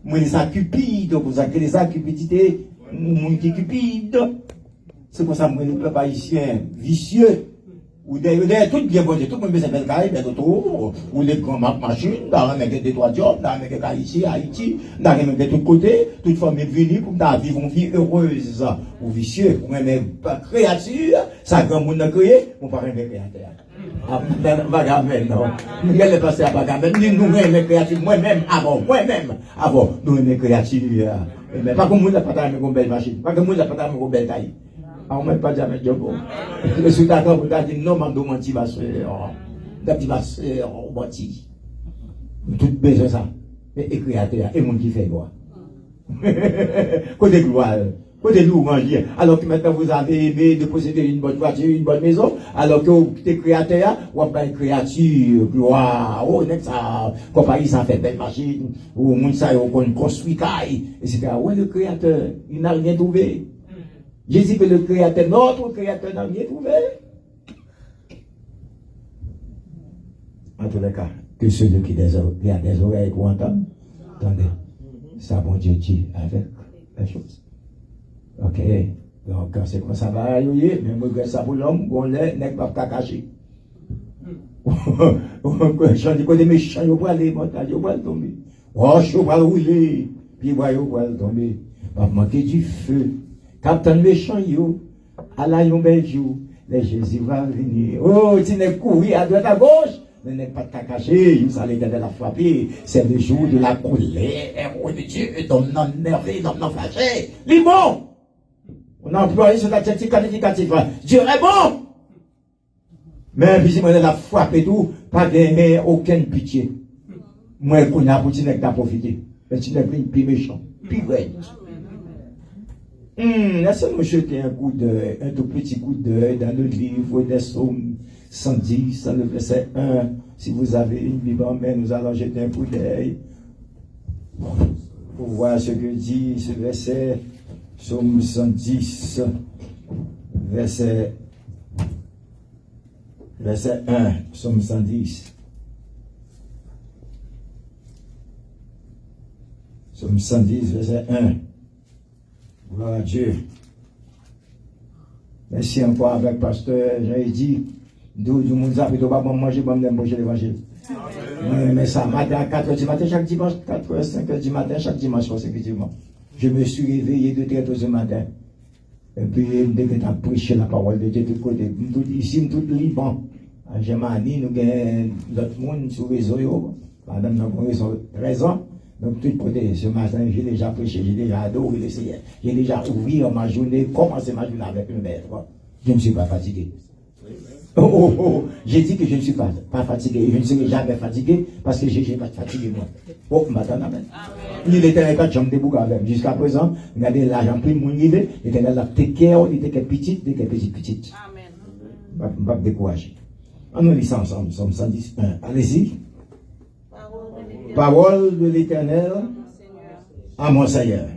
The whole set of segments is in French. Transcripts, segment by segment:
Moi, les acupides, vous avez les acupides, moun qui cupide. C'est pour ça que moi, les peuples haïtiens vicieux. Ou d'ailleurs, tout bien bon, tout le monde s'appelle Kaï, bien d'autres, ou les grands machines, dans la des trois jobs, dans la cas ici, Haïti, dans la de tous côtés, toute famille venue pour vivre une vie heureuse, ou vicieux, ou même créature, ça grand monde a créé, on parle de créateur. Ah, Bagamel, non. Nous allons passer à Bagamel, nous aimons créature, moi-même, avant, nous aimons créature. Mais pas comme nous, la patate, mais comme belle machine, pas comme nous, la patate, mais comme belle taille. On ne met pas jamais de bon. Je suis d'accord pour dire non, m'a menti, ma soeur. Petit ma soeur, on menti. Tout besoin ça. Mais créateur, et mon qui fait quoi? Côté gloire, côté louange. Alors que maintenant vous avez aimé de posséder une bonne voiture, une bonne maison, alors que vous êtes créateur, vous avez une créature, gloire, oh, ça, compagnie, ça fait belle machine, ou moun ça, on construit caille, etc. Où est le créateur? Il n'a rien trouvé. Jésus que le créateur, notre créateur n'a rien trouvé. En tous les cas, que ceux qui ont des oreilles pour entendre, attendez, ça bon Dieu dit avec la chose. Ok, donc c'est comme ça va arriver, mais moi ça pour l'homme, on n'est pas caché. J'en dis que des méchants, ils vont aller montagne, ils vont tomber. Oh, je vais rouler, puis ils vont tomber. Va manquer du feu. Captain méchant, yo, à la yon bel jour, les Jésus va venir. Oh, tu n'es courir à droite à gauche, ne n'est pas ta caché, vous allez de la frapper. C'est le jour de la colère, oh de Dieu, d'homme non nerveux, d'homme non fâché. Les bons! On a employé cet adjectif qualificatif. Dieu est bon! Mais puis si on a la frappe et tout, pas gagner aucune pitié. Moi, je connais pour tu n'es pas profité. Mais tu n'es plus méchant, plus vrai. Laissez-moi jeter un tout petit coup d'œil dans le livre des Psaumes 110, dans le verset 1. Si vous avez une Bible en main, nous allons jeter un coup d'œil pour voir ce que dit ce verset, Psaume 110, verset 1, Psaume 110. Psaume 110, verset 1. Gloire à Dieu. Merci encore avec pasteur. J'ai dit, d'où du monde a fait pas manger, bon manger l'évangile. Mais ça, matin à 4h du matin, chaque dimanche, 4h, 5h du matin, chaque dimanche consécutivement. Je me suis réveillé de très tôt ce matin. Et puis, dès que tu as prêché la parole de Dieu de tous côtés, ici, tout Liban. À Germanie, nous avons d'autres monde sur le réseau. Madame, nous avons raison. Donc, tout côté, ce matin, j'ai déjà prêché, j'ai déjà adoré le Seigneur. J'ai déjà ouvert ma journée, commencé ma journée avec le maître. Je ne suis pas fatigué. J'ai dit que je ne suis pas fatigué. Je ne serai jamais fatigué parce que je n'ai pas fatigué moi. Oh, maintenant, amen. Il était avec la jambe de bouc avec. Jusqu'à présent, regardez l'argent pris, mon niveau, il était là, il était petit, il était petit. Amen. Je ne vais pas décourager. On nous lit ça ensemble, Somme 110. Allez-y. Parole de l'Éternel à mon Seigneur.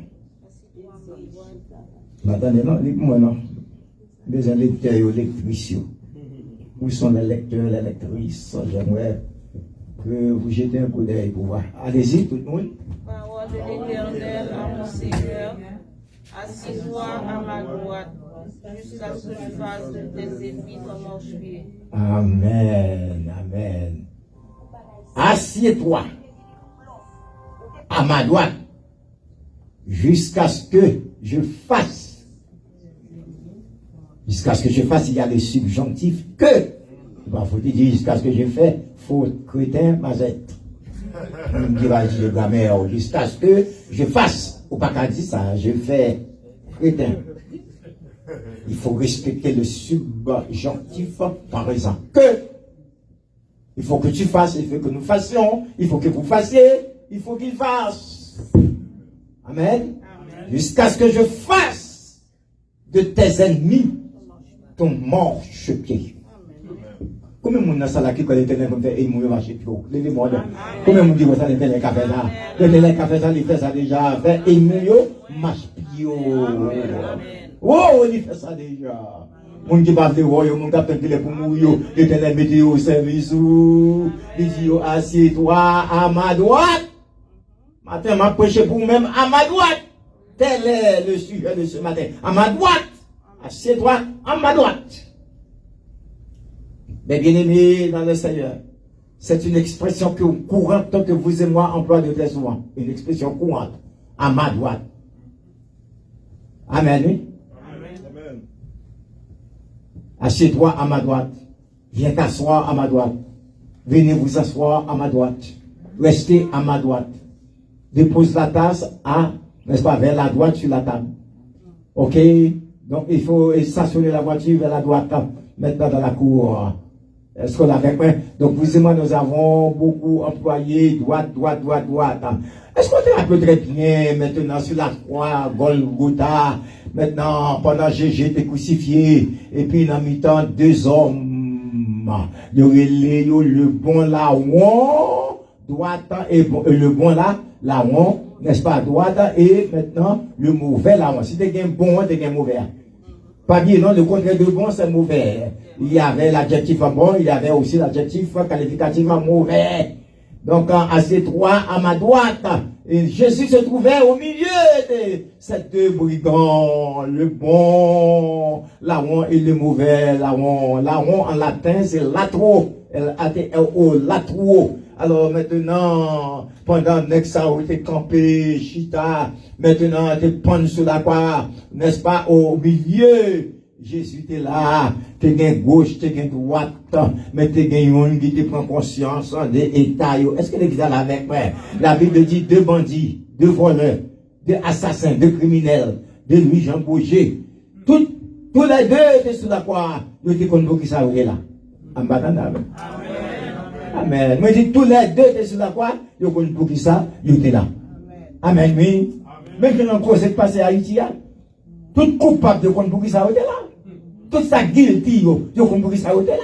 Attendez, non, moi non. Des lecteurs et lectrices. Où sont les lecteurs, les lectrices? J'aimerais que vous jetez un coup d'œil pour voir. Allez-y, tout le monde. Parole de l'Éternel à mon Seigneur. Assis-toi à ma droite, jusqu'à ce que je fasse de tes ennemis ton marche-pied. Amen, amen. Assieds-toi à ma droite, jusqu'à ce que je fasse. Jusqu'à ce que je fasse, il y a les subjonctifs que. Il faut dire jusqu'à ce que je fais, faute, crétin, mazette. Il va dire grammaire, jusqu'à ce que je fasse. Ou pas qu'à dire ça, je fais crétin. Il faut respecter le subjonctif par exemple. Que. Il faut que tu fasses, il faut que nous fassions, il faut que vous fassiez, il faut qu'il fasse. Amen. Jusqu'à ce que je fasse de tes ennemis ton marche-pied. Combien de monde dans ça là qui connaît l'Éternel comme fait et il mouille marcher plus haut? Levez-moi là. Combien de monde dit que ça l'Éternel qui a fait ça? L'Éternel qui a fait ça, il fait ça déjà. Fait et il mouille marche-pied. Oh, il fait ça déjà. Moun qui parle de royaume, mon capitaine qui est pour mourir, l'Éternel mettez au service, il dit assieds-toi à ma droite. Matin, m'a prêché pour vous-même à ma droite. Tel est le sujet de ce matin. À ma droite. Assieds-toi à ma droite. Mais bien aimés dans le Seigneur, c'est une expression courante que vous et moi employons très souvent. Une expression courante. À ma droite. Amen, oui? Amen. Assieds-toi à ma droite. Viens t'asseoir à ma droite. Venez vous asseoir à ma droite. Restez à ma droite. Dépose la tasse n'est-ce pas, vers la droite sur la table. Ok? Donc il faut stationner la voiture vers la droite, maintenant dans la cour. Est-ce qu'on l'a fait? Donc vous et moi, nous avons beaucoup employé droite. Est-ce qu'on te rappelle très bien maintenant sur la croix, Golgotha, maintenant pendant Jésus était crucifié, et puis dans mi-temps, deux hommes, il y aurait le bon là, droite, et le bon là, n'est-ce pas, droite, et maintenant le mauvais là. Si tu es bon, tu es mauvais. Pas bien, non, le contraire de bon, c'est mauvais. Il y avait l'adjectif bon, il y avait aussi l'adjectif qualificatif mauvais. Donc, assieds-toi à ma droite. Et Jésus se trouvait au milieu de ces deux brigands, le bon, l'aron et le mauvais, l'aron. L'aron en latin, c'est latro. L-A-T-R-O, latro. Alors maintenant, pendant que ça a été campé, chita, maintenant, tu penses sur la croix, n'est-ce pas, au milieu. Jésus était là, tu es gauche, tu es droite, mais tu es une qui te prend conscience des états. Est-ce que l'église est là avec moi? La Bible dit deux bandits, deux voleurs, deux assassins, deux criminels, deux Louis-Jean Bourget. Tous les deux étaient sur la croix. Ils étaient comme qui ça là. Amen. Amen. Moi, je dis tous les deux étaient sur la croix. Ils étaient comme qui ça, ils étaient là. Amen. Oui. Maintenant, quand c'est passé à Haïti, tout coupable de pour qui ça était là. Tout ça guilty, yo comprends ça était là.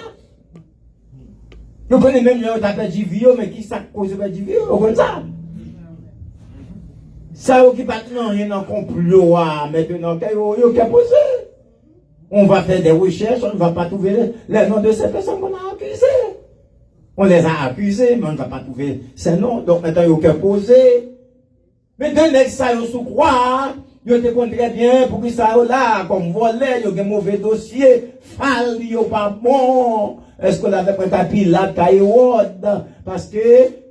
Yo connais même yo t'appelle Divio, mais qui ça cause de Divio, yo connais ça. Ça qui pas non rien en complot maintenant yo qui a posé. On va faire des recherches, on ne va pas trouver les noms de ces personnes qu'on a accusées. On les a accusés, mais on ne va pas trouver ces noms. Donc maintenant yo qui a posé. Mais donnez ça yo sous croix. Yo te compte très bien pour que ça là, comme volé, yo gen mauvais dossier, fal yo pas bon. Est-ce qu'on avait pris un Pilate Caïwad? Parce que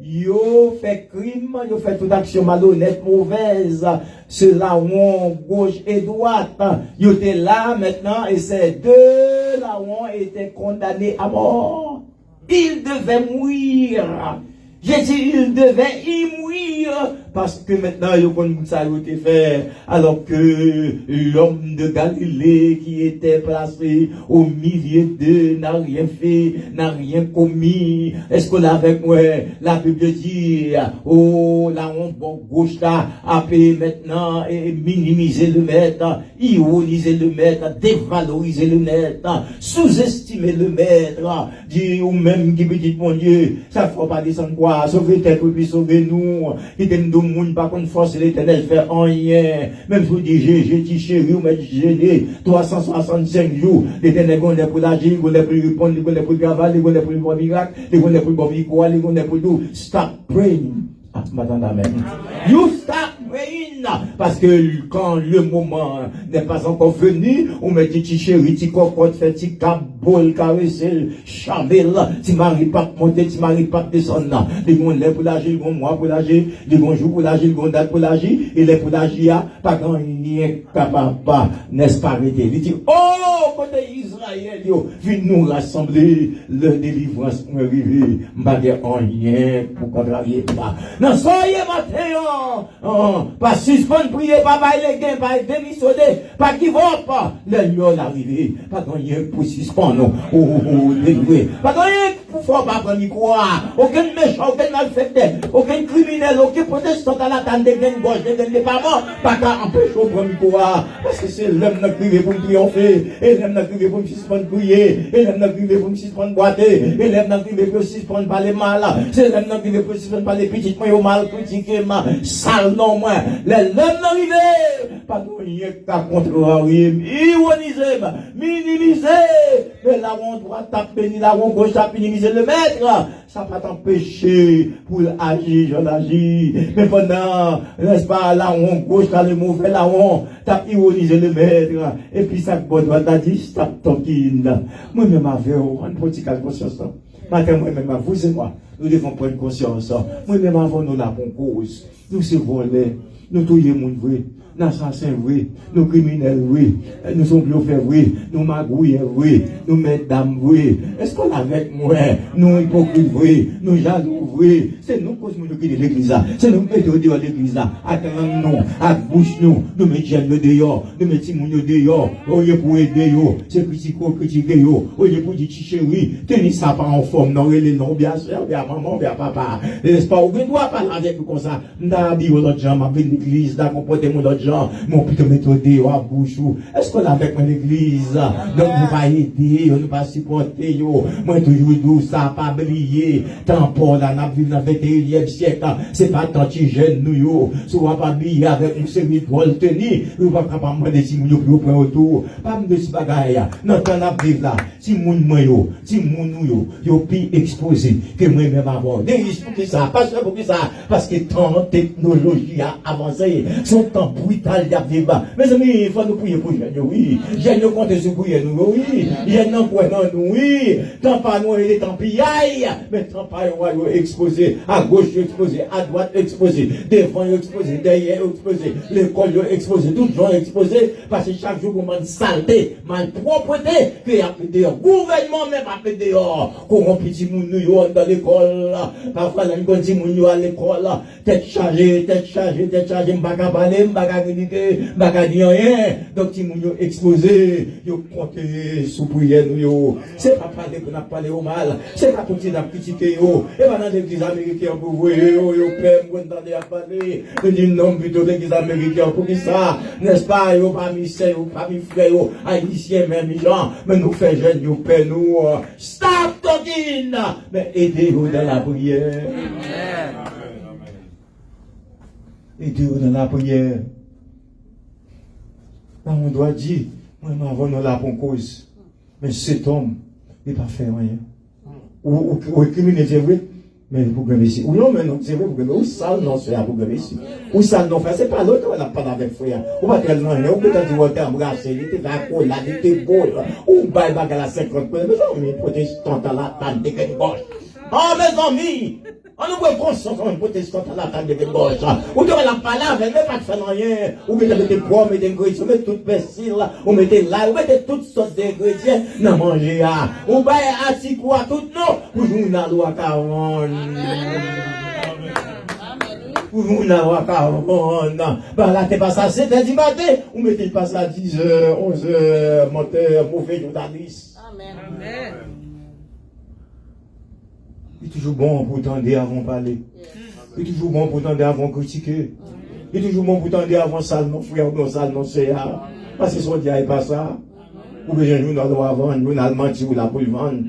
yo fait crime, yo fait toute action malhonnête, mauvaise. Ceux-là ont gauche et droite. Yo étaient là maintenant et ces deux là ont été condamnés à mort. Ils devaient mourir. J'ai dit, il devait y mourir, parce que maintenant, ça a été fait, alors que l'homme de Galilée qui était placé au milieu d'eux n'a rien fait, n'a rien commis. Est-ce qu'on a avec moi, la Bible dit, oh, la honte gauche là, a pu maintenant minimiser le maître, ironiser le maître, dévaloriser le maître, sous-estimer le maître, dire, ou même qui peut dire, mon Dieu, ça ne faut pas descendre quoi. Sauver tête pour puis sauver nous. Il te nous monde pas qu'on force l'éternel fait rien. Même si vous dites j'ai dit chéri ou mais gêné 365 jours. L'éternel est pour l'agir, il est pour répondre, il est pour travailler, il est pour le bon miracle, il est pour le bon victoire, il est pour tout. Stop praying. Amen. You stop praying. Parce que quand le moment n'est pas encore venu, on me dit ti chéri, ti cocotte, fait ti cabole, caresser, chamel, ti mari pas monter, ti mari pas descendre. Les gens là pour l'agir, les gens mois pour l'agir, les gens jour pour l'agir, les gens date pour l'agir, et les pour l'agir, pas grand rien capable, n'est-ce pas arrêter. Il dit, oh, côté Israël, yo, viens nous rassembler, le délivrance pour arriver, m'bagay rien pour contrarier pas. Non, soyez matin, pas suspendre, prier, pas bailler les gains, pas démissionner, pas qui va pas. Le lion arrivé, pas rien pour suspendre, délivré. Pas rien pour faire pas prendre croire. Aucun méchant, aucun malfaiteur, aucun criminel, aucun protestant à la table de gain gauche, de gain de pas mort, pas qu'à empêcher au premier croire. Parce que c'est l'homme qui privé pour me triompher, et l'homme qui privé pour me suspendre prier, et l'homme qui privé pour me suspendre boiter, et l'homme qui privé pour me suspendre par les mal, c'est l'homme qui privé pour me suspendre par les petits moyens mal critiquer, sale non moins. Les l'homme n'arrivent, pas de rien qu'à contrarier, ironiser, minimiser. Mais là, on doit taper, là, on gauche à minimiser le maître. Ça va pas t'empêcher pour agir, j'en agis. Mais pendant, n'est-ce pas, là, on gauche, là, le mauvais, là, on tape, ironiser le maître. Et puis, ça, bon, t'as dit, stop talking. Moi-même, avec, on politique à conscience. Matin, moi-même, vous et moi, nous devons prendre conscience. Moi-même, avant, nous l'avons cause. Nous sommes volés. Nous touillons mon vrai. Nous assassins vrai. Nous criminels vrai. Nous sommes bluffés vrai. Nous magouilles vrai. Nous mesdames vrai. Est-ce qu'on est avec moi? Nous hypocrites vrai. Nous jaloux vrai. C'est nous qui de l'église. C'est nous qui mettons dehors l'église. Attendons-nous. À bouche nous. Nous mettons dehors. Nous mettons dehors. Au lieu pour aider yo. C'est critiquer yo. Au lieu pour dire chérie. Tenez ça pas en forme. Non, les noms bien sûr. Bien maman. Bien papa. N'est-ce pas? On ne doit pas parler avec vous comme ça. N'a dit aux autres gens. M'a vu l'église. N'a comporté mon autre gens. Mon putain méthode à bouche. Est-ce qu'on a avec mon église? Donc vous pas aider. On ne pas supporter yo. Moi toujours doux. Ça pas briller. Tant pour là. N'a vu dans le 21e siècle. C'est pas tant que jeune nous yo. Soit pas briller avec une série de vols tenus. Vous pas capable de demander si vous yo prend autour. Pas me de ce bagaille. Non, quand on vivre là. Si moun yo. Si moun yo. Yo pi exposé. Que moi-même avant. Des risques pour qui ça. Pas seulement pour qui ça. Parce que tant technologie a avancé. Son temps brutal y a vivre. Mes amis, il faut nous prier pour jeunes. Oui. Jeunes nous compter sur prier nous. Oui. Jeunes nous pour nous. Oui. Tant pas nous et tant pis aïe. Mais tant pas nous exposé. À gauche exposé. À droite exposé. Devant exposé. Derrière exposé. L'école exposé. Tout le gens exposé. Parce que chaque jour, on m'a saleté, mal propreté. Que y a plus dehors. Gouvernement même a plus dehors. Qu'on petit moun nous dans l'école. Parfois, là, on dit moun à l'école. Tête chargée. M'baga balé, m'baga ridike, m'baga di rien. Donc, si moun yo exposé, yo compté sous prière nous yo. C'est pas parler qu'on a parlé au mal. C'est pas tout qui n'a critiqué yo. Et pendant l'église américaine pour vous, yo père, m'gon dans les parler. Je dis non, plutôt l'église américaine pour qui ça? N'est-ce pas? Yo pas mis sœur, yo pas mis frère, yo haïtien, même gens. Mais nous fait jeune, yo père nous. Stop talking! Mais aidez-vous dans la prière. Aidez-vous dans la prière. Là, on doit dire, moi, avant, nous l'avons cause. Mais cet homme, il n'a pas fait rien. Ou criminel, c'est vrai, mais vous gagner ici. Ou non, mais non, c'est vrai, vous gagner. Ou ça, non, c'est vous gagner ici. Ou ça, non, c'est pas l'autre, on n'a pas avec frère. Ou pas très loin, ou peut-être du water embrassé, il était d'accord, là, il était beau, ou bail bagarre à 50 points. Mais non, mais protestante à la table de quelle gauche. Oh, mes amis! On nous voit conscience comme un protestant à la table de gauche. Ou devant la parole, mais pas de faire rien. Ou mettez poids, mettez ingrédients, mettez tout persil, ou mettez là, ou mettez toutes sortes d'ingrédients, dans manger à. Ou bah, assis quoi, tout non. Ou nous, on a loi 40. Ou nous, on a loi 40. Bah là, t'es pas ça, 7h du matin. Ou mettez pas ça à 10h, 11h, moteur, mauvais journaliste. Amen. Il est toujours bon pour tendre avant de parler. Il est toujours bon pour tendre avant de critiquer. Il est toujours bon pour tendre avant sale non frère ou non sale non CA. Parce que son dia n'est pas ça. Ou bien nous n'allons vendre, nous n'allons mentir ou la pour le vendre.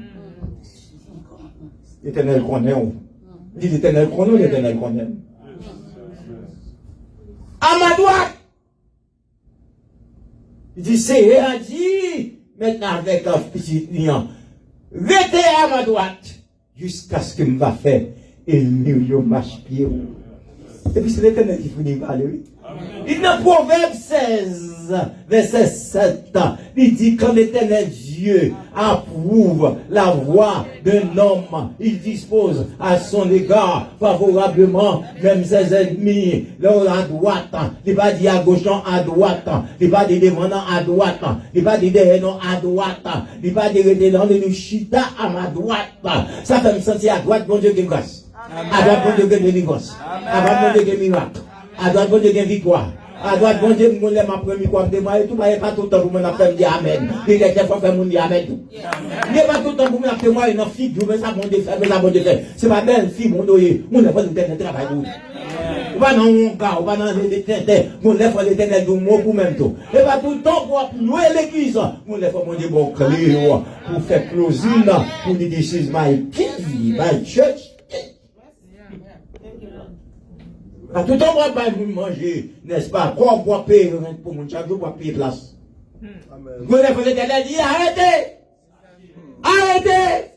L'éternel connaît. Dit l'éternel connaît, l'éternel connaît. À ma droite. Il dit c'est a dit maintenant avec un petit lion. Restez à ma droite. Jusqu'à ce que je va faire et le marche pied. Et puis c'est l'éternel qui finit par parler. Il dans Proverbe 16, verset 7, il dit quand l'éternel Dieu approuve la voie d'un homme, il dispose à son égard favorablement même ses ennemis. Là à droite, il va dire à gauche à droite, il va dire devant à droite, il va dire derrière à droite, il va dire dans le chita à ma droite. Ça fait me sentir à droite, bon Dieu qui grâce. À droite, bon Dieu qui délivrance. À droite, bon Dieu qui miracle. À droite, bon Dieu qui victoire. À droite, bon Dieu, mon lèvre m'a premier quoi de moi et tout, pas tout le temps pour me faire dire Amen. Il est quelquefois faire mon dire Amen. Il n'est pas tout le temps pour me faire moi une fille, je veux ça, mon Dieu, mais ça, mon Dieu, c'est ma belle fille, mon Dieu, mon lèvre l'éternel travail. On va dans mon cas, on va dans l'éternel, mon lèvre l'éternel, du mot pour même tout. Et pas tout le temps pour louer l'église, mon lèvre, mon Dieu, bon clé, pour faire closing, pour dire this is my key, my church. Tout le temps, on va vous manger, n'est-ce pas? Quoi, on va payer pour mon chaque jour, on va payer place. Vous avez fait l'éternel dit, arrêtez! Arrêtez!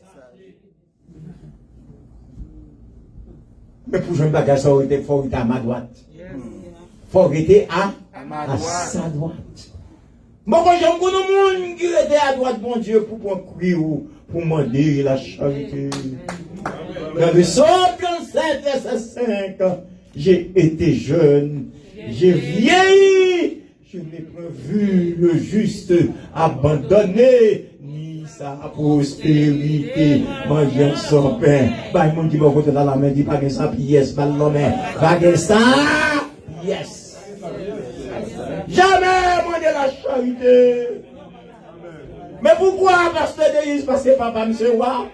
Mais pour jouer un bagage, il faut être à ma droite. Il faut arrêter à sa droite. Bon, quand j'aime beaucoup de monde qui était à droite, bon Dieu, pour crier ou pour demander la charité. Dans le psaume 37, verset 5, j'ai été jeune, j'ai vieilli, je n'ai pas vu le juste abandonné, ni sa prospérité, manger son pain. Bah, il m'a dit, bon, côté dans la main, dit, pas que ça, yes, pas la main, pas que ça, yes. Jamais moi de la charité. Mais pourquoi, pasteur Deus, parce que papa me roi?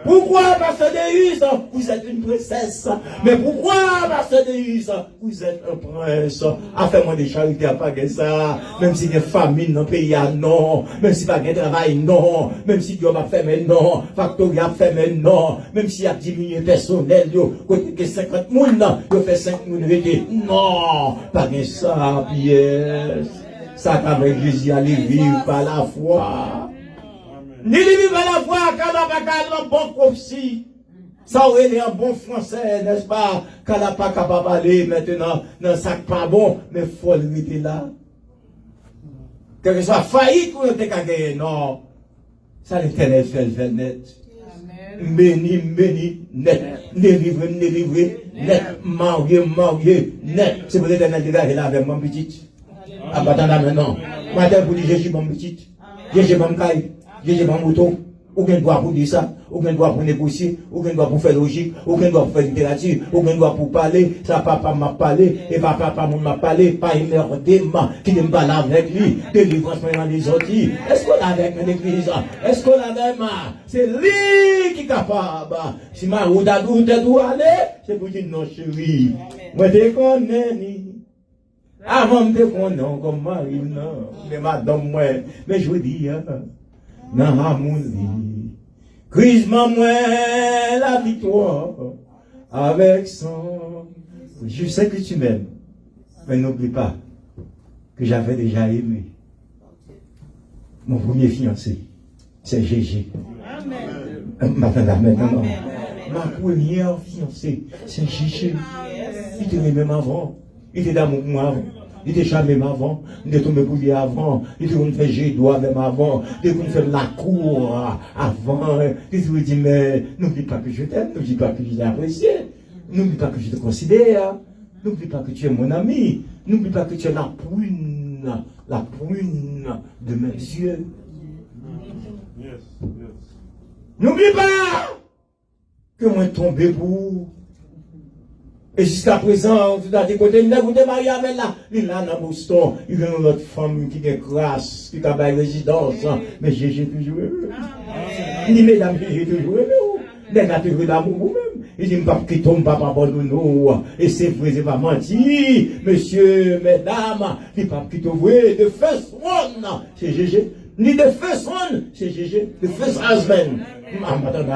Pourquoi, pasteur Deus, vous êtes une princesse? Mais pourquoi, pasteur Deus, vous êtes un prince? Affaire-moi de charité à pas que ça. Même si il y a famine dans le pays, non. Même si pas de travail, non. Même si Dieu va faire, mais non. Factory a fait, mais non. Même s'il y a diminué personnel, côté que 50 personnes, il fait 5 personnes. Non. Pas que ça, pièce. Ça qu'avec Jésus, aller vivre par la foi. Ni vivre par la foi, quand on n'a pas de bon prophétie. Ça aurait été un bon français, n'est-ce pas? Quand on n'a pas capable d'aller maintenant dans sac pas bon, mais il faut le mettre là. Que ce soit faillite ou ne t'es qu'à gagner, non. Ça l'éternel fait le net. Béni, net. Délivré, net. Marié, net. C'est pour l'éternel qui est là avec mon petit. Ah, bah, t'en as maintenant. Matin, pour dire, j'ai mon petit. J'ai mon caille. J'ai mon moto. Aucun droit pour dire ça. Aucun droit pour négocier. Aucun droit pour faire logique. Aucun droit pour faire littérature. Aucun droit pour parler. Ça, papa m'a parlé. Et papa m'a parlé. Pas une heure d'éma. Qui ne parle avec lui. Délivrance dans les autres. Est-ce qu'on a avec l'église? Est-ce qu'on a même? C'est lui qui est capable. Si ma route a d'où aller, c'est pour dire non, chérie. Moi, je connais. Avant de connaître comme Marie, non. Mais madame, moi, mais je vous dis, non, harmonie. Christ m'a moi la victoire avec son. Je sais que tu m'aimes, mais n'oublie pas que j'avais déjà aimé. Mon premier fiancé, c'est Gégé. Amen. Ma première fiancée, c'est Gégé. Il te même avant. Il était d'amour pour moi avant. Il était jamais avant. Il était tombé pour lui avant. Il était fait jet doigt même avant. Il était fait la cour avant. Il était dit, mais n'oublie pas que je t'aime. N'oublie pas que je t'ai apprécié. N'oublie pas que je te considère. N'oublie pas que tu es mon ami. N'oublie pas que tu es la prune de mes yeux. N'oublie pas que moi tombé pour. Et jusqu'à présent, tu as dit, côté, il est marié avec là. Il est là dans Boston. Il y a une autre femme qui est crasse, qui a une résidence. Mais j'ai toujours aimé. Ni mesdames, j'ai toujours aimé. Les gars, tu veux l'amour vous-même. Il dit, papa, qui tombe, papa, abandonne-nous. Et c'est vrai, c'est pas menti. Monsieur, mesdames, les papas qui t'ouvrent, the first one, c'est Gégé. Ni the first one, c'est Gégé. The first husband.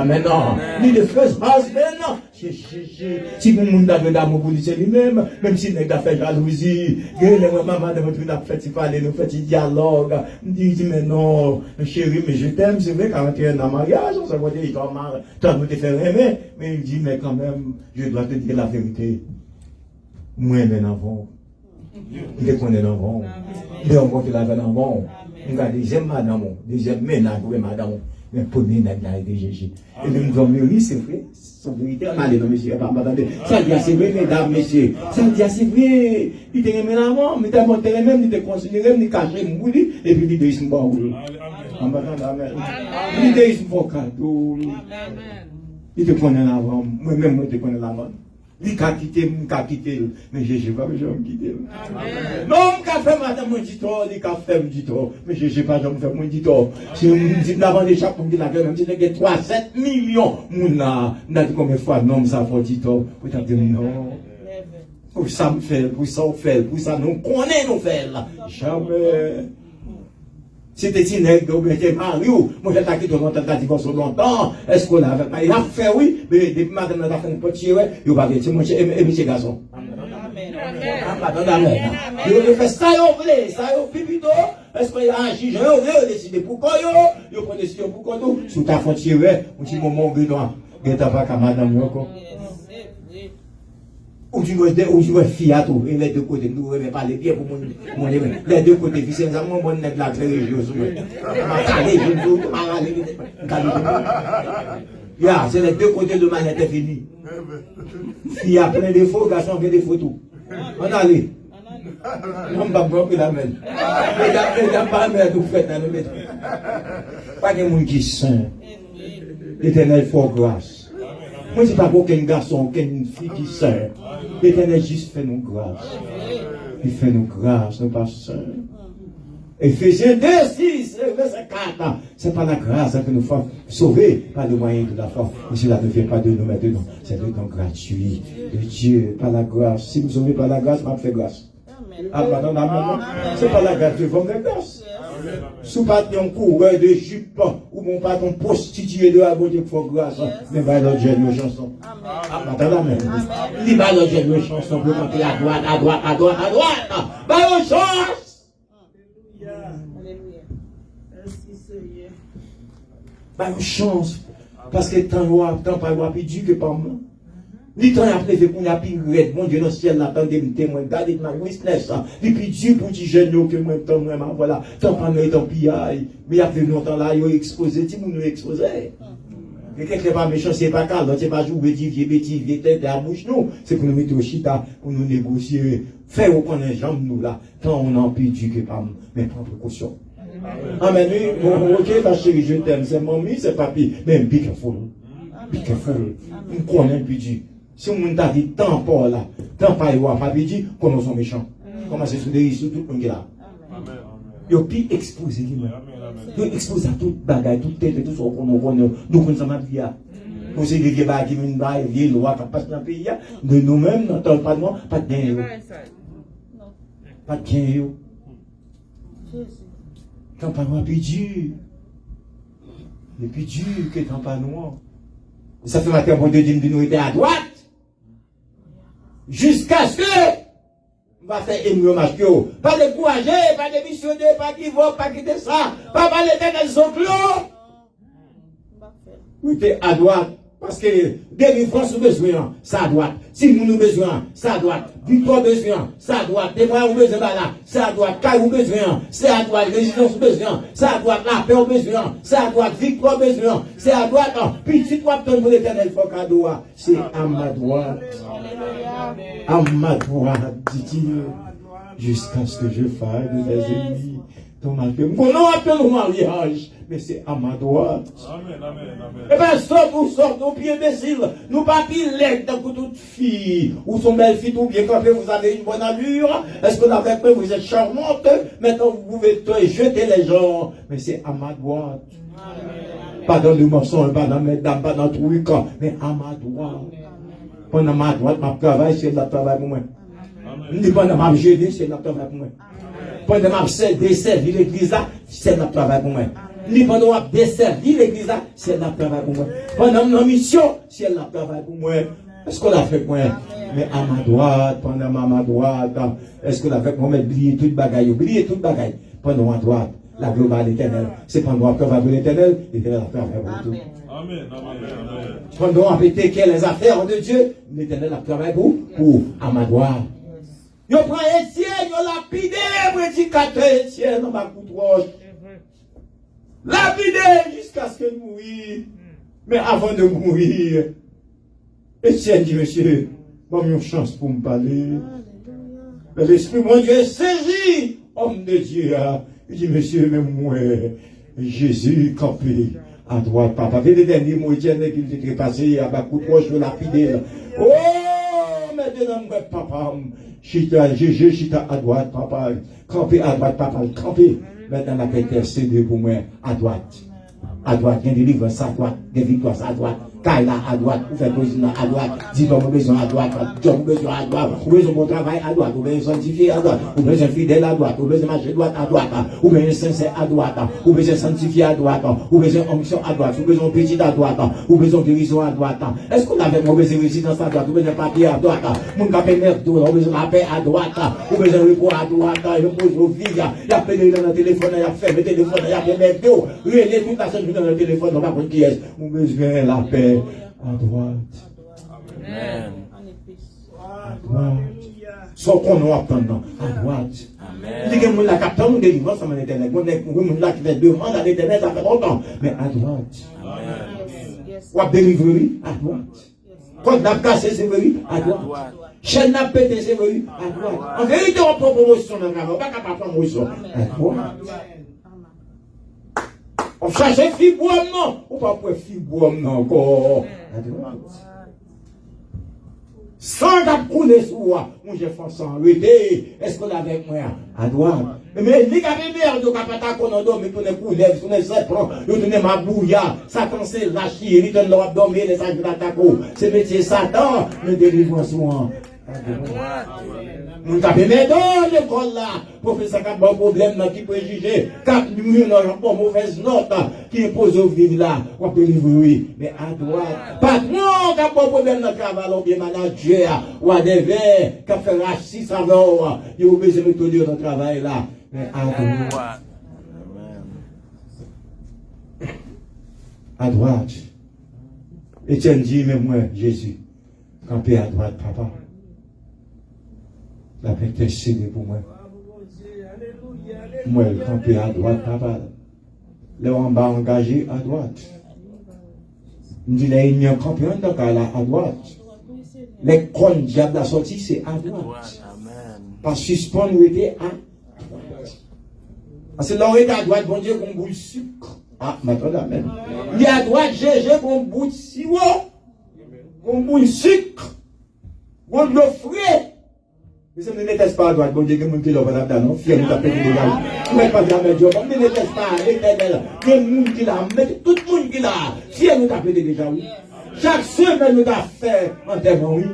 Maintenant, ni the first husband, c'est Gégé. Si vous monde avez d'amour pour lui, c'est lui-même, même si vous avez fait jalousie, les maman de votre a fait parler, nous fait dialogue. Dit, mais non, chérie, mais je t'aime, c'est vrai, quand tu es dans le mariage, on s'est dit, il t'a marre, tu as te faire aimer, mais il dit, mais quand même, je dois te dire la vérité. Moi, mais avant. Il est qu'on est avant. Il est encore qu'il avait avant. On a deuxième madame, deuxième ménage, oui, madame. Mais premier ménage, il a été Gégé. Et le nous mûri, c'est vrai. Son vérité, allez, non, monsieur, ça dit assez vrai, mesdames, messieurs. Ça dit assez vrai. Il te remet l'avant, mais t'as monté même, il te considéré, il caché, il mourit, et puis il te dit, il m'a oublié. Il te dit, il m'a cadeau. Il te connaît l'avant. Moi-même, moi, je te connais l'avant. Il m'a quitté, mais je n'ai pas besoin de quitter. Non, je fait madame, moi, dit toi, il a fait, dit toi, mais je n'ai pas besoin de faire, moi, dit toi. Si on dit, l'avant des chapeaux, on dit la gueule, même si il y a 3, 7 millions, on a dit combien de fois, non, ça faut dit toi, vous t'avez dit non. Pour ça, me fait, pour ça, on fait, pour ça, nous connaissons, nous fait, jamais. C'était une nègre, ou bien c'était Mario. Moi, j'ai attaqué tout le monde, t'as divorcé longtemps. Est-ce qu'on a fait? Il a fait, oui, mais depuis madame, elle a fait un petit, ouais, il va dire, moi, et monsieur garçon. Pardon d'amen. Yo fait ça yo vle, ça yo pipito, est-ce que a agi, yo décidé pour quoi yo prend décision pour quoi nous, sous ta frontière, un petit moment que doit geta pas comme madame yo ko. Ou tu vois fille à tout, et les deux côtés, nous ne parler bien pour mon les deux côtés, c'est un bon nègre la très religieuse. C'est les deux côtés de ma lettre fini. Fille a plein de faux, garçon fait des photos. On allait. On va bloquer la main. Mesdames, pas la tout fait dans le métro. Pas de monde qui est saint. L'Éternel fait grâce. Moi, je ne dis pas aucun garçon, aucune fille qui sert. L'Éternel juste fait nous grâce. Il fait nous grâce, nous pas seuls. Éphésiens 2, 6, verset 4. C'est pas la grâce que nous faisons sauver par le moyen de la foi. Et cela ne vient pas de nous maintenant. C'est le don gratuit de Dieu, par la grâce. Si vous sauvez par la grâce, on fait grâce. Ah, pardon, c'est pas la grâce de votre grâce. Sous pas un coureur de jupe ou mon patron prostitué de la beauté pour grâce, mais va l'autre jeune chanson. Ah, pardon, il va l'autre jeune chanson pour monter à droite, à droite, à droite, à droite. Va l'autre chance. Pas une chance. Parce que tant pas loi plus dur que par moi. Ni temps après fait qu'on a plus red, mon Dieu dans le ciel là, attendez me témoin, regardez ma witness ça. Et puis Dieu pour petit jeune que moi tant vraiment voilà, tant pas nous tant piaille. Mais il y a plus longtemps là, il exposé, ti nous exposé. Et quelque part méchant c'est pas calme, c'est pas jouer bêtise, tête à bouche nous, c'est pour nous mettre au chita, pour nous négocier, faire au connaître jambe nous là, tant on en plus dur que par mais prends précaution. Amen. Bon, ok, ma chérie, je t'aime, c'est mamie, c'est papi, mais be careful. Be careful. On connaît plus dur. Si on t'a dit tant pas là, tant pas y voir, pas dit, comment sont méchants. Comment c'est sous des tout le monde là. Yo pi exposé lui-même. Yo exposé à toute bagaille, toute tête, tout ce qu'on nous connaissons ma vie. Pour ces vieux bagages qui viennent bailler, vieux lois qui passent dans le pays, de nous-mêmes, n'entend pas de moi, pas de gain. Pas de gain. Tant pas noir, plus dur. Le plus dur que tant pas noir. Ça fait matin pour Dieu dire que nous étions à droite. Jusqu'à ce que on va faire émouiller masquio. Pas de courageux, pas de missionnaires, pas qui vont, pas qui descendent, pas parler d'éternel son clos. Nous étions à droite. Parce que délivrance nous besoin, ça à droite. Si nous besoin, ça à droite. Victoire besoin, ça à droite. Témoin besoin là, ça à droite. Caillou besoin, c'est à droite. Résistance besoin, ça à droite. La paix besoin, c'est à droite. Victoire besoin, c'est à droite. Puis si toi tu pour l'éternel faut cadeau, c'est à ma droite. À ma droite, dit-il, jusqu'à ce que je fasse de mes ennemis. Ton appel. Bon, non, appel au mariage, mais c'est à ma droite. Amen, amen, amen. Eh bien, sort nos pieds imbéciles. Nous pas pile dans toute fille. Ou son belle fille, ou bien quand vous avez une bonne allure. Est-ce que avec moi, vous êtes charmante? Maintenant, vous pouvez jeter les gens. Mais c'est à ma droite. Pas dans le mensonge, pas dans mes dames, pas dans le truc, mais à ma droite. Pendant ma droite, ma travail, c'est le travail pour moi. Ni pendant ma jeûne, c'est le travail pour moi. Pendant ma desservi l'église, c'est le travail pour moi. Ni pendant ma desservi l'église, c'est le travail pour moi. Pendant ma mission, c'est le travail pour moi. Est-ce qu'on l'a fait pour moi? Mais à ma droite, pendant ma droite, est-ce qu'on l'a fait pour moi? Oublier toute bagaille, pendant ma droite. La gloire de l'éternel. C'est pendant qu'on va pour l'éternel, l'éternel a travaillé pour tout. Amen, amen, amen. Pendant qu'on a pété les affaires de Dieu, l'éternel a travaillé pour à ma droite. Yo prend Étienne, yo lapidé, prédicateur Étienne, dans ma coupe roche. Lapidé jusqu'à ce qu'il mouille. Mais avant de mourir, Étienne dit, monsieur, bon, une chance pour me parler. L'Esprit, mon Dieu, saisi, homme de Dieu. Il dit, monsieur, même moi, Jésus campé à droite, papa. Venez les derniers mots, Étienne, qu'il était passé à ma coupe roche, je lapidé. Oh, maintenant, papa. Chita, Jésus, chita à droite, papa. Campé à droite, papa. Campé. Maintenant, la paix intercédée pour moi, à droite. À droite, il y a des livres à droite, des victoires à droite. Kaila à droite, vous faites président à droite, dit qu'on a besoin à droite, John besoin à droite, vous besoin de bon travail à droite, vous besoin sanctifié à droite, vous besoin fidèle à droite, vous besoin marcher droite à droite, vous besoin sincère à droite, vous besoin sanctifié à droite, vous besoin onction à droite, vous besoin petit à droite, vous besoin guérison à droite. Est-ce qu'on avait mauvaise résidence à droite, vous besoin papier à droite, mon capé merde, vous besoin la paix à droite, vous besoin repos à droite, repose vos vies, il y a appelé dans le téléphone, il y a fait le téléphone, il y a fait merde, il y a toute la semaine dans le téléphone, on va prendre qui est, vous besoin la paix. À droite. Amen. À droite. Sans qu'on nous attendant. À droite. Il dit que nous la captons, nous délivrons ça, mon éternel. Nous la qui fait demande à l'éternel, ça fait longtemps. Mais à droite. Ou à délivrer, à droite. Quand on a cassé, c'est vrai, à droite. Chaîne n'a pété, c'est vrai, à droite. En vérité, on prend promotion dans le travail. On va pas prendre promotion. À droite. On cherche fibre, non. On va pas fibre, non, encore. À droite. Sans qu'à couler sur moi, moi j'ai fait sans arrêter. Est-ce qu'on avait moi? À droite. Mais les gars, les mères, ils pas ta conondom, ils tournent pour lèvres, ils tournent ses plans, ils tournent ma bouilla. Satan, c'est la chier, ils tournent leur dormir, les sacs d'attaquer. C'est métier Satan, le délivrance, moi. Nous avons mis dans l'école là, professeur qui a un problème qui peut juger, 4 murs dans une mauvaise note qui pose au vide là, on peut livrer. Mais à droite, patron qui a un problème dans le travail, ou bien manager, ou à des verres, qui a fait rachis avant, il a besoin de mettre dans le travail là. Mais à droite. À droite. Etienne dit, mais moi, Jésus, campé à droite, papa. La paix intercédé pour moi. Moi, campé à droite, papa. Les en bas engagé à droite. Je dis, les ennemis campés à droite. Les crônes diable la sortie, c'est à droite. Parce que suspend nous était à droite. Parce que là, on est à droite, bon Dieu, qu'on bout de sucre. Ah, maintenant, même. Il est à droite, j'ai qu'on bout de sirop. Qu'on bout de sucre. Qu'on de l'eau frais. Mais ça ne déteste pas à droite, bon Dieu, que mon qui l'a pas non, fier nous taper des gars. Vous n'êtes pas bien, mais Dieu, ne déteste pas, l'éternel. Que le monde qui l'a, tout le monde qui l'a, fier nous taper des gars, oui. Chaque semaine, nous avons fait enterrement, oui.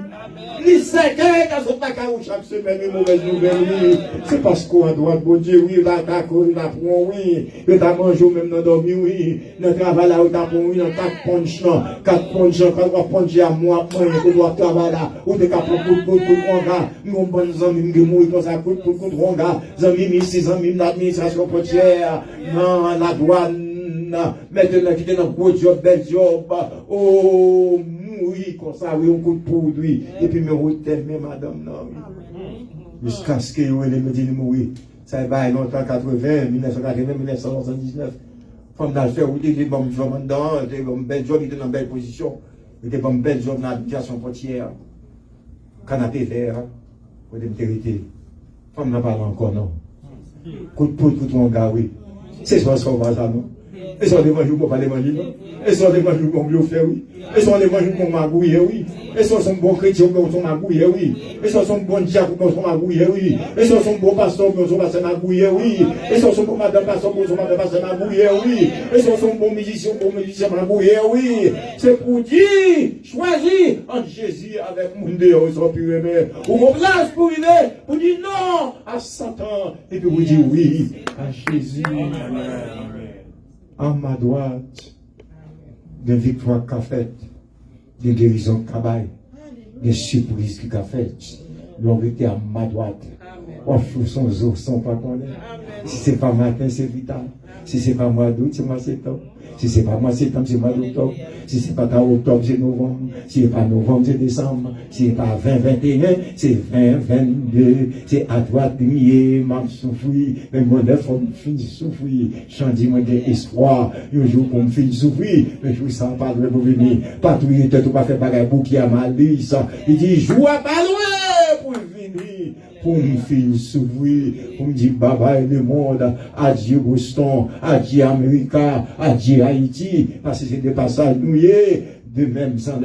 Les 5 heures, dans ce placard, chaque semaine, une mauvaise nouvelle, oui. C'est parce qu'on doit, bon Dieu, oui, là, d'accord, là, prend, oui. Le t'as mangé, même dans dormi, oui. Le travail là, où t'as pris, oui, dans 4 punch, non. 4 punch, 3 punch à moi, on doit travailler là. Où t'es capable pour gars. Nous, on bonne amis, nous, mourir comme ça, pour gars. Amis, 6 amis, l'administration portière. Non, la douane. Maintenant, qui est dans gros job, bel job. Oh, mourir comme ça, oui, on coup de poudre, oui. Et puis, me retelle, mais madame, non, oui. Jusqu'à ce que vous me dites de mourir. Ça va longtemps, 80, 1980, 1979. Comme dans le fait, vous dites, bon job dedans, des bon bel job, il était dans une belle position. Il était bon bel job dans l'habitation portière. Canapé vert, pour des vérités. Femme n'a pas encore, non. Coup de poudre pour ton gars, oui. C'est ça, ça va, ça, non. Et ça, on les mange pour pas les manger, non? Et ça, on les mange pour mieux faire, oui. Et ça, on les mange pour magouiller, oui. Et ça, sont bons chrétiens pour sont magouiller, oui. Et ça, sont bons diacres pour sont magouiller, oui. Et ça, sont bons pasteurs pour sont passés magouiller, oui. Et ça, sont bons madame pasteurs pour sont passés magouiller, oui. Et ça, sont bons musiciens pour musiciens magouiller, oui. C'est pour dire, choisir entre Jésus avec mon Dieu, ils sont plus aimés. Ou vos places pour y aller, pour dire non à Satan. Et puis vous dire oui à Jésus. À ma droite, de victoire qu'a faite, de guérison qu'a baille, de surprise qu'a faite, l'autorité à ma droite. Offre son jour, son pas connaître. Si c'est pas matin, c'est vital. Si c'est pas mois d'août, c'est mois septembre. Si c'est pas mois septembre, c'est mois d'octobre. Si c'est pas octobre, c'est novembre. Si c'est pas novembre, c'est décembre. Si c'est pas 2021, c'est 2022. C'est à droite, lié, m'a souffrir. Mais mon œuf, on finit souffrir. J'en dis, moi, j'ai espoir. Un jour, on finit souffrir. Mais je vous sens pas de revenir. Pas tout, il tout pas fait bagarre pour qui a mal dit ça. Il dit, joue à pas loin pour venir. Pour me finir souffrir. Pour me dire, bye bye le monde. Adieu Boston. Adieu Amérique. Adieu Haïti. Parce que c'est des passages nouillés. De même, sans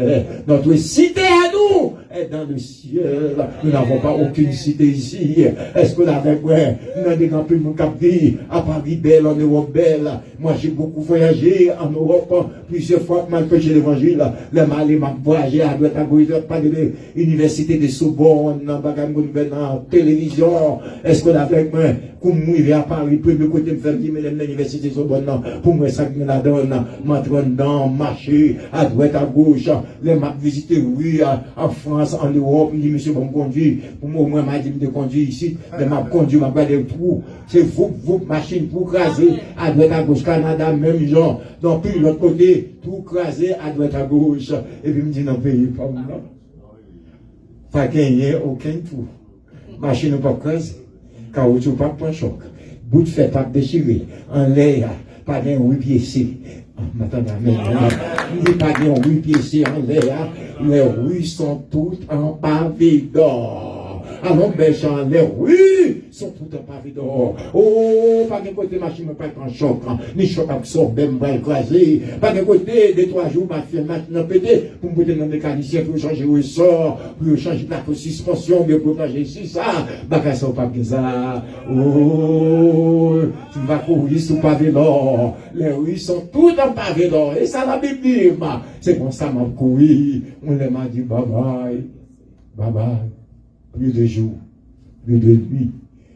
notre cité à nous, est dans le ciel. Nous n'avons pas aucune cité ici. Est-ce que avec moi, nous avons des grands pays mon capri, à Paris belle, en Europe belle. Moi, j'ai beaucoup voyagé en Europe, plusieurs fois pour prêcher l'évangile. Le mal et m'a voyagé à droite à gauche, pas de l'université de Sorbonne, dans la télévision. Est-ce que avec moi, comme moi, je vais à Paris, premier côté, me faire dire, mais l'université de Sorbonne, pour moi, ça me la donne, m'entrer dedans, marcher, à droite, à gauche, les m'a visité, oui, en France, en Europe, il dit, monsieur, bon, me conduire, pour moi, moi, m'a dit, de conduire ici, mais m'a conduit, m'a gardé le trou, c'est vous, machine, pour craser, à droite, à gauche, Canada, même genre, donc, puis, l'autre côté, tout craser, à droite, à gauche, et puis, me dit, non, pays, pas moi, pas gagner aucun trou, machine, pas craser, caoutchouc, pas point choc, bout de fer, pas déchiré, en l'air, pas d'un 8 pieds ici. Maintenant, il dit pas d'un 8 pieds ici en l'air. Les rues sont toutes en pavé d'or. Alors, Béchamp, les rues sont toutes en pavé d'or. Oh, pas d'un côté, machine, pas en choc, ni choc absorbé, pas écrasé. Pas d'un côté, des 3 jours, ma fille, maintenant pété, pour me mettre dans le mécanicien, pour changer le sort, pour changer la suspension, pour changer ici, ça. Bah, ça, pas que ça. Oh, tu vas courir sous pavé d'or. Les rues sont toutes en pavé d'or. Et ça, la Bible dit, c'est comme ça, m'a couru. On les m'a dit, bye bye. Bye bye. Plus de jours, plus de nuits.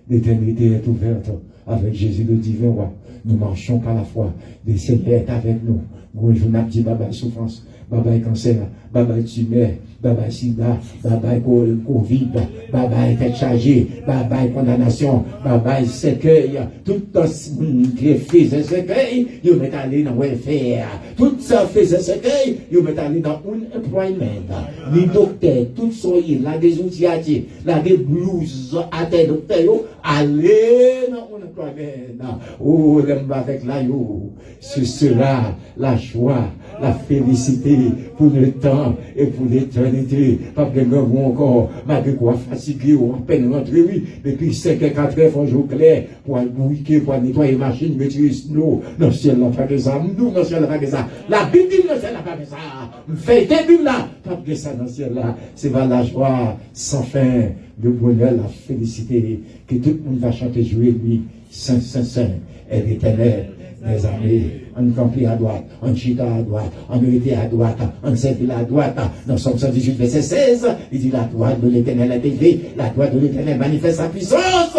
L'éternité est ouverte avec Jésus le divin roi. Nous marchons par la foi. Le Seigneur est avec nous. Bonjour, n'a dit, bye bye souffrance. Bye bye cancer. Bye bye tumeur. Bye bye sida. Bye bye Covid. Bye bye tête chargée. Bye bye condamnation. Bye bye sécueil. Tout ce qui fait ce sécueil, ils mettent aller dans le welfare. Tout ça fait ce sécueil, ils mettent aller dans unemployment. Les docteurs, tout ça, là des outils à dire, là des blues à tes docteurs, allez dans unemployment. Oh, l'aime avec la yo. Ce sera la joie, la félicité pour le temps et pour l'éternité. Pas de grand encore, malgré quoi fatigué ou en peine rentré, oui. Depuis 5 et 4 heures, faut jour clair, pour aller bouquer, pour nettoyer les machines, mettre l'eau. Non, ciel n'a pas que ça. Nous, non, ciel n'a pas que ça. La Bible dit, non, ciel n'a pas que ça. Faites des Bibles là. Pas que ça, non, ciel là. C'est vers la joie sans fin, le bonheur, la félicité, que tout le monde va chanter, jouer lui. Saint, Saint, Saint, est l'éternel. Mes amis, on campé à droite, on chita à droite, on était à droite, on servit à droite. Dans Somme 118, verset 16, il dit la droite de l'éternel est élevée, la droite de l'éternel manifeste sa puissance.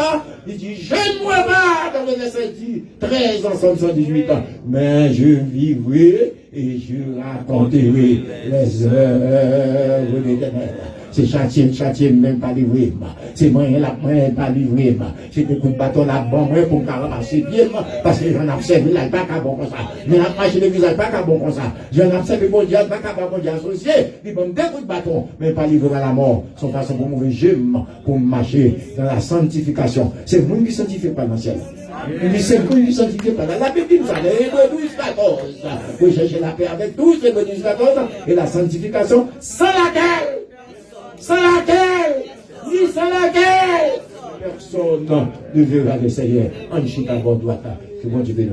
Il dit, je ne vois pas, dans le verset 13, en Somme 118, mais je vivrai et je raconterai les œuvres de l'éternel. C'est châtier, même pas livré. C'est moyen là, moyen pas livré. C'est des coups de bâton là, bon, moi, pour me ramasser bien, parce que j'en ai observé là, pas qu'à bon comme ça. Mais la marche de visage, pas qu'à bon comme ça. J'en ai observé bon Dieu, pas qu'à bon Dieu associé. Ils vont me des coups de bâton, mais pas livré à la mort. Son façon pour mauvais j'aime, pour marcher dans la sanctification. C'est le monde qui sanctifie pas dans le ciel. C'est le monde qui sanctifie pas dans la Bible, dit ça, les 12-14. Vous cherchez la paix avec tous, les 12-14, et la sanctification, sans laquelle, ni sans laquelle, personne ne verra le Seigneur en Chicago droite. Que bon Dieu bénisse.